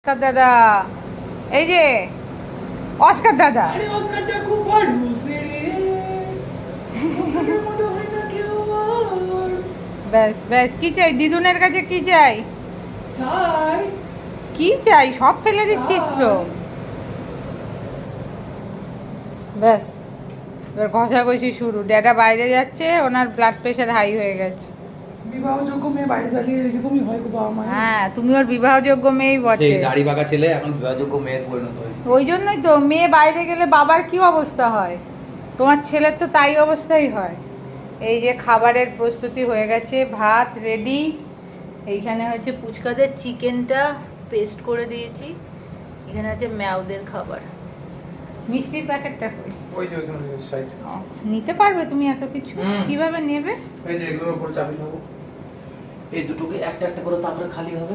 Oscar দাদা, এই যে অস্কার দাদা। আরে অস্কারটা খুব ভালো অস্কারের মতো হয় না কেউ আর। ব্যাস ব্যাস, কি চাই দিদুনের কাছে? কি চাই? চাই কি চাই? সব ফেলে দিচ্ছিস তো। ব্যাস, এবার ঘষাঘষি শুরু। ড্যাডা বাইরে যাচ্ছে, ওনার ব্লাড প্রেশার হাই হয়ে গেছে। বিবাহযোগ্য মেয়ে বাইরে দাঁড়িয়ে এরকমই হয় গো বাবা মায়ের। হ্যাঁ, তুমি ওর বিবাহযোগ্য মেয়েই সেই বটে। দাড়ি পাকা ছেলে এখন বিবাহযোগ্য মেয়ের পরিণত হয়েছে। ওই জন্যই তো মেয়ে বাইরে গেলে বাবার কি অবস্থা হয়, তোমার ছেলের তো তাই অবস্থাই হয়। এই যে খাবারের প্রস্তুতি হয়ে গেছে, ভাত রেডি। এইখানে হচ্ছে পুচকাদের চিকেনটা পেস্ট করে দিয়েছি। এখানে আছে ম্যাওদের খাবার। মিষ্টির প্যাকেটটা কই? ওই যে ওইখানে সাইড। ও, নিতে পারবে তুমি এত কিছু? কিভাবে নেবে? এই যে এগুলোর উপর চাবি নেবো। এই দুটোকে একটা একটা করে তারপরে খালি হবে।